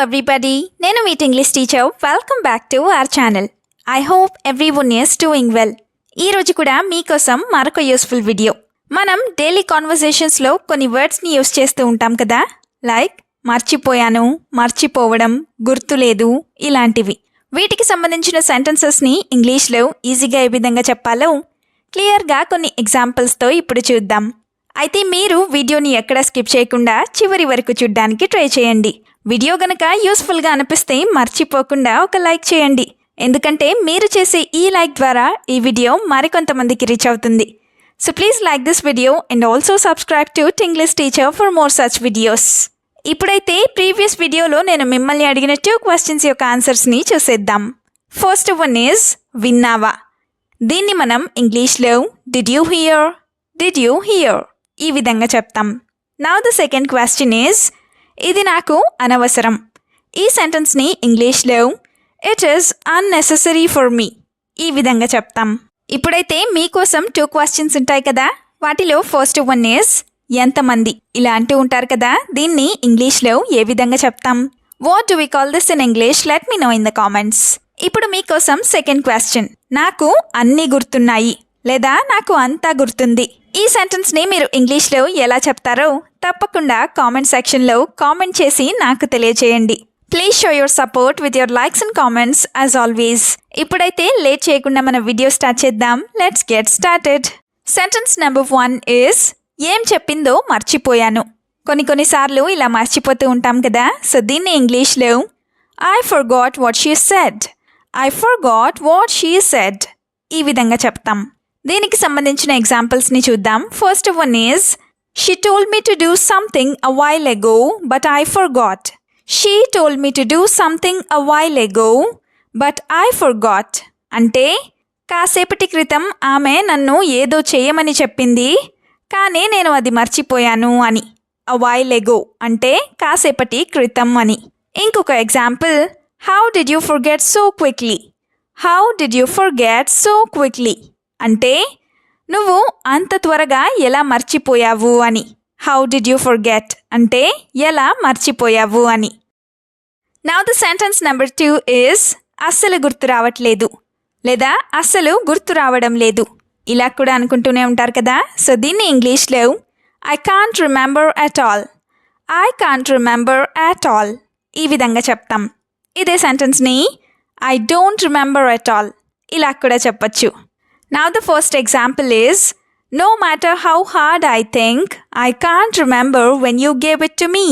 everybody. నేను మీ English teacher. Welcome back to our channel. I hope everyone is doing well. ఈ రోజు కూడా మీకోసం మరొక యూస్ఫుల్ వీడియో. మనం డైలీ కాన్వర్సేషన్స్లో కొన్ని వర్డ్స్ని యూస్ చేస్తూ ఉంటాం కదా, లైక్ మర్చిపోయాను, మర్చిపోవడం, గుర్తులేదు ఇలాంటివి. వీటికి సంబంధించిన సెంటెన్సెస్ని ఇంగ్లీష్లో ఈజీగా ఏ విధంగా చెప్పాలో క్లియర్గా కొన్ని ఎగ్జాంపుల్స్తో ఇప్పుడు చూద్దాం. అయితే మీరు వీడియోని ఎక్కడా స్కిప్ చేయకుండా చివరి వరకు చూడడానికి ట్రై చేయండి. వీడియో గనక యూస్ఫుల్గా అనిపిస్తే మర్చిపోకుండా ఒక లైక్ చేయండి, ఎందుకంటే మీరు చేసే ఈ లైక్ ద్వారా ఈ వీడియో మరికొంతమందికి రీచ్ అవుతుంది. So please like this video and also subscribe to English teacher for more such videos. ఇప్పుడైతే ప్రీవియస్ వీడియోలో నేను మిమ్మల్ని అడిగిన 2 క్వశ్చన్స్ యొక్క ఆన్సర్స్ని చూసేద్దాం. ఫస్ట్ వన్ ఈజ్ విన్నావా. దీన్ని మనం ఇంగ్లీష్లో డిడ్ యూ హియర్ ఈ విధంగా చెప్తాం. Now the second question is ఇది నాకు అనవసరం. ఈ సెంటెన్స్ని ఇంగ్లీష్లో it is unnecessary for me ఈ విధంగా చెప్తాం. ఇప్పుడైతే మీకోసం 2 క్వశ్చన్స్ ఉంటాయి కదా, వాటిలో ఫస్ట్ వన్ ఈజ్ ఎంతమంది. ఇలా అంటూ ఉంటారు కదా, దీన్ని ఇంగ్లీష్లో ఏ విధంగా చెప్తాం? What do we call this in English? Let me know in the comments. ఇప్పుడు మీకోసం సెకండ్ క్వశ్చన్, నాకు అన్నీ గుర్తున్నాయి లేదా నాకు అంతా గుర్తుంది. ఈ సెంటెన్స్ని మీరు ఇంగ్లీష్లో ఎలా చెప్తారో తప్పకుండా కామెంట్ సెక్షన్లో కామెంట్ చేసి నాకు తెలియచేయండి. Please show your support with your likes and comments as always. ఇప్పుడైతే లేట్ చేయకుండా మన వీడియో స్టార్ట్ చేద్దాం. Let's get started. Sentence number 1 is ఏం చెప్పిందో మర్చిపోయాను. కొన్నిసార్లు ఇలా మర్చిపోతూ ఉంటాం కదా, సో దీన్ని ఇంగ్లీష్లో I forgot what she said ఈ విధంగా చెప్తాం. దీనికి సంబంధించిన ఎగ్జాంపుల్స్ని చూద్దాం. First one is she told me to do something a while ago but I forgot. అంటే కాసేపటి క్రితం ఆమె నన్ను ఏదో చేయమని చెప్పింది, కానీ నేను అది మర్చిపోయాను అని. అ వైల్ ఎగో అంటే కాసేపటి క్రితం అని. ఇంకొక example, how did you forget so quickly అంటే నువ్వు అంత త్వరగా ఎలా మర్చిపోయావు అని. హౌ డిడ్ యూ ఫర్గెట్ అంటే ఎలా మర్చిపోయావు అని. Now the sentence number 2 is అస్సలు గుర్తు రావట్లేదు లేదా అస్సలు గుర్తు రావడం లేదు. ఇలా కూడా అనుకుంటూనే ఉంటారు కదా, సో దీన్ని ఇంగ్లీష్లో I can't remember at all ఈ విధంగా చెప్తాం. ఇదే సెంటెన్స్ని I don't remember at all ఇలా కూడా చెప్పచ్చు. Now the first example is, no matter how hard I think, I can't remember when you gave it to me.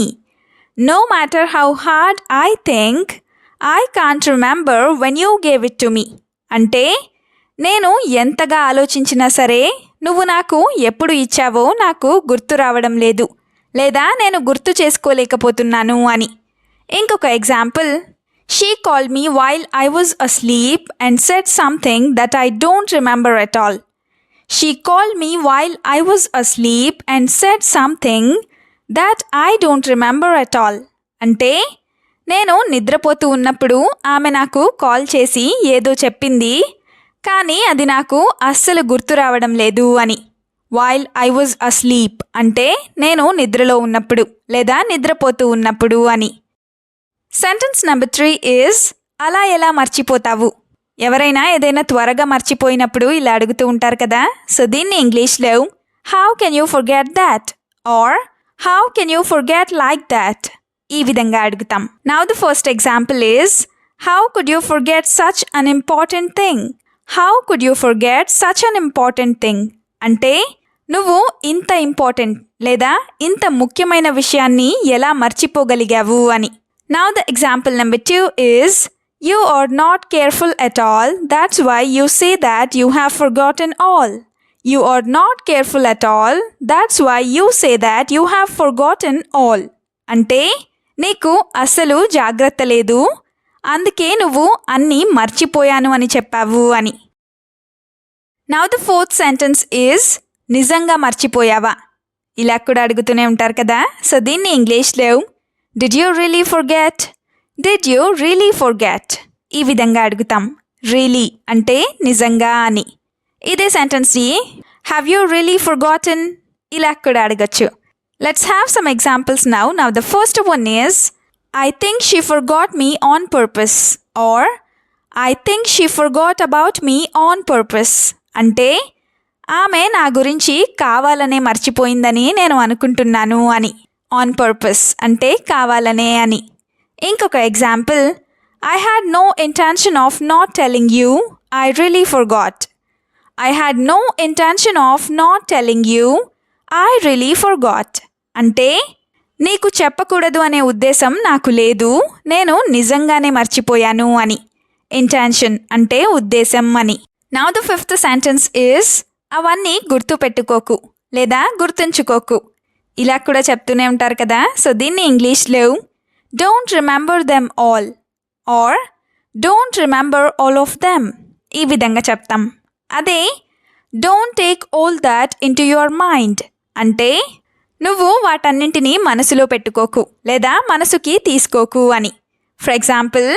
No matter how hard I think, I can't remember when you gave it to me. అంటే నేను ఎంతగా ఆలోచించినా సరే నువ్వు నాకు ఎప్పుడు ఇచ్చావో నాకు గుర్తు రావడం లేదు లేదా నేను గుర్తు చేసుకోలేకపోతున్నాను అని. ఇంకొక example, she called me while I was asleep and said something that I don't remember at all. అంటే నేను నిద్రపోతూ ఉన్నప్పుడు ఆమె నాకు కాల్ చేసి ఏదో చెప్పింది, కానీ అది నాకు అస్సలు గుర్తు రావడం లేదు అని. while I was asleep అంటే నేను నిద్రలో ఉన్నప్పుడు లేదా నిద్రపోతూ ఉన్నప్పుడు అని. సెంటెన్స్ నెంబర్ 3 ఈజ్ అలా ఎలా మర్చిపోతావు. ఎవరైనా ఏదైనా త్వరగా మర్చిపోయినప్పుడు ఇలా అడుగుతూ ఉంటారు కదా, సో దీన్ని ఇంగ్లీష్లో how can you forget that or how can you forget like that ఈ విధంగా అడుగుతాం. Now the first example is how could you forget such an important thing. అంటే నువ్వు ఇంత ఇంపార్టెంట్ లేదా ఇంత ముఖ్యమైన విషయాన్ని ఎలా మర్చిపోగలిగావు అని. Now the example number 2 is, you are not careful at all, that's why you say that you have forgotten all. అంటే నీకు అస్సలు జాగ్రత్త లేదు, అందుకే నువ్వు అన్నీ మర్చిపోయాను అని చెప్పావు అని. Now the fourth sentence is, నిజంగా మర్చిపోయావా. ఇలా కూడా అడుగుతూనే ఉంటారు కదా, సో దీన్ని ఇంగ్లీష్లో Did you really forget? ఈ విధంగా అడుగుతాం. రియలీ అంటే నిజంగా అని. ఇదే సెంటెన్స్ని హ్యావ్ యూ రియలీ ఫర్గాటన్ ఇలా కూడా అడగచ్చు. Let's have some examples now. The first one is I think she forgot me on purpose. Or I think she forgot about me on purpose. అంటే ఆమె నా గురించి కావాలనే మర్చిపోయిందని నేను అనుకుంటున్నాను అని. ఆన్ పర్పస్ అంటే కావాలనే అని. ఇంకొక example, I had no intention of not telling you. I really forgot. I had no intention of not telling you. I really forgot. అంటే నీకు చెప్పకూడదు అనే ఉద్దేశం నాకు లేదు, నేను నిజంగానే మర్చిపోయాను అని. ఇంటెన్షన్ అంటే ఉద్దేశం అని. Now the fifth sentence is అవన్నీ గుర్తు పెట్టుకోకు లేదా గుర్తుంచుకోకు. ఇలా కూడా చెప్తూనే ఉంటారు కదా. సో దీన్ని ఇంగ్లీష్లో don't remember them all or don't remember all of them ఈ విధంగా చెప్తాం. అదే don't take all that in to your mind అంటే నువ్వు వాటన్నింటినీ మనసులో పెట్టుకోకు లేదా మనసుకి తీసుకోకు అని. For example,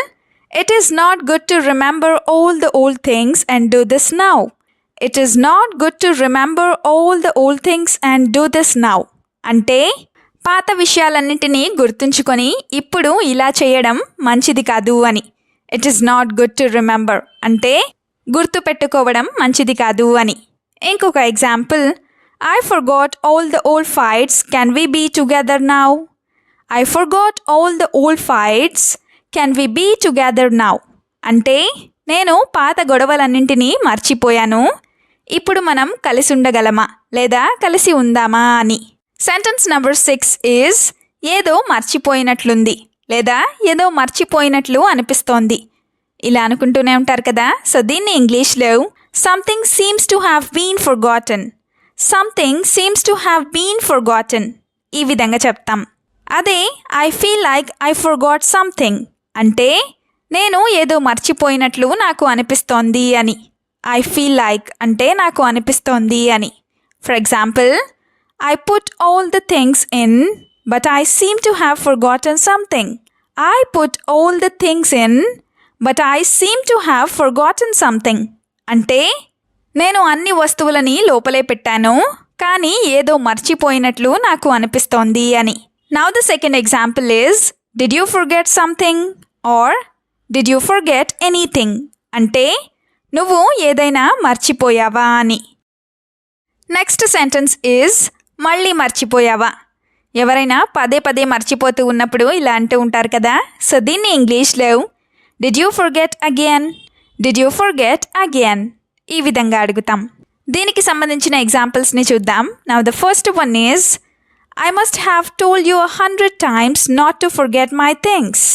it is not good to remember all the old things and do this now. It is not good to remember all the old things and do this now అంటే పాత విషయాలన్నింటినీ గుర్తుంచుకొని ఇప్పుడు ఇలా చేయడం మంచిది కాదు అని. It is not good to remember అంటే గుర్తు పెట్టుకోవడం మంచిది కాదు అని. ఇంకొక example, I forgot all the old fights. Can we be together now? I forgot all the old fights. Can we be together now? అంటే నేను పాత గొడవలన్నింటినీ మర్చిపోయాను, ఇప్పుడు మనం కలిసి ఉండగలమా లేదా కలిసి ఉందామా అని. సెంటెన్స్ నెంబర్ 6 ఈజ్ ఏదో మర్చిపోయినట్లుంది లేదా ఏదో మర్చిపోయినట్లు అనిపిస్తోంది. ఇలా అనుకుంటూనే ఉంటారు కదా. సో దీన్ని ఇంగ్లీష్లో something seems to have been forgotten. Something seems to have been forgotten ఈ విధంగా చెప్తాం. అదే I feel like I forgot something అంటే నేను ఏదో మర్చిపోయినట్లు నాకు అనిపిస్తోంది అని. ఐ ఫీల్ లైక్ అంటే నాకు అనిపిస్తోంది అని. For example, I put all the things in but I seem to have forgotten something. I put all the things in but I seem to have forgotten something అంటే నేను అన్ని వస్తువులని లోపలే పెట్టాను కానీ ఏదో మర్చిపోయినట్లు నాకు అనిపిస్తోంది అని. Now the second example is did you forget something or did you forget anything అంటే నువ్వు ఏదైనా మర్చిపోయావా అని. నెక్స్ట్ సెంటెన్స్ ఈజ్ మళ్ళీ మర్చిపోయావా. ఎవరైనా పదే పదే మర్చిపోతూ ఉన్నప్పుడు ఇలా అంటూ ఉంటారు కదా. సో దీన్ని ఇంగ్లీష్లో did you forget again, did you forget again ఈ విధంగా అడుగుతాం. దీనికి సంబంధించిన ఎగ్జాంపుల్స్ని చూద్దాం. Now the first one is I must have told you 100 times not to forget my things.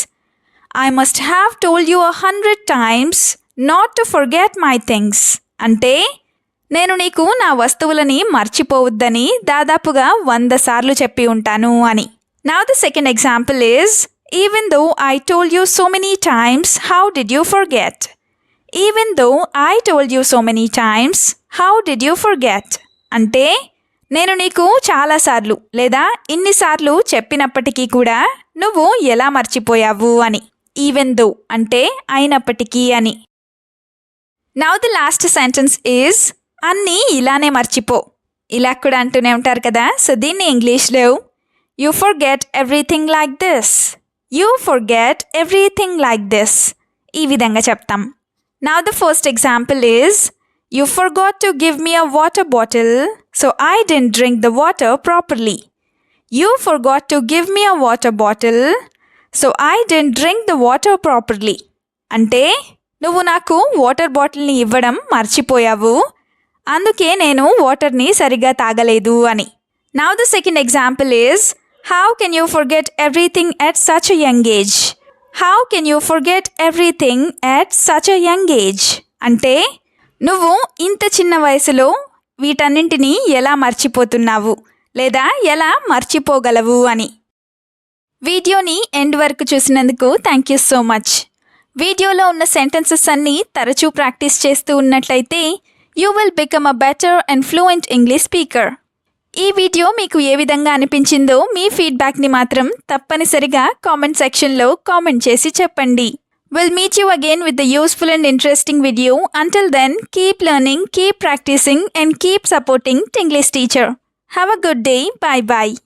I must have told you 100 times not to forget my things అంటే నేను నీకు నా వస్తువులని మర్చిపోవద్దని దాదాపుగా 100 సార్లు చెప్పి ఉంటాను అని. Now the second example is even though I told you so many times how did you forget. Even though I told you so many times how did you forget అంటే నేను నీకు చాలాసార్లు లేదా ఇన్నిసార్లు చెప్పినప్పటికీ కూడా నువ్వు ఎలా మర్చిపోయావు అని. ఈవెన్ దో అంటే అయినప్పటికీ అని. Now the last sentence is అన్నీ ఇలానే మర్చిపో. ఇలా కూడా అంటూనే ఉంటారు కదా. సో దీన్ని ఇంగ్లీష్లో you forget everything like this. You forget everything like this ఈ విధంగా చెప్తాం. Now the first example is you forgot to give me a water bottle, so I didn't drink the water properly. You forgot to give me a water bottle, so I didn't drink the water properly. అంటే నువ్వు నాకు water బాటిల్ని ఇవ్వడం మర్చిపోయావు, అందుకే నేను వాటర్ని సరిగ్గా తాగలేదు అని. Now the second example is how can you forget everything at such a young age? How can you forget everything at such a young age? అంటే నువ్వు ఇంత చిన్న వయసులో వీటన్నింటినీ ఎలా మర్చిపోతున్నావు లేదా ఎలా మర్చిపోగలవు అని. వీడియోని ఎండ్ వరకు చూసినందుకు థ్యాంక్ యూ సో మచ్. వీడియోలో ఉన్న సెంటెన్సెస్ అన్నీ తరచూ ప్రాక్టీస్ చేస్తూ ఉన్నట్లయితే you will become a better and fluent English speaker. ఈ వీడియో మీకు ఏ విధంగా అనిపించిందో మీ ఫీడ్బ్యాక్ని మాత్రం తప్పనిసరిగా కామెంట్ సెక్షన్లో కామెంట్ చేసి చెప్పండి. We'll meet you again with the useful and interesting video. Until then, keep learning, keep practicing and keep supporting Tinglish Teacher. Have a good day. Bye-bye.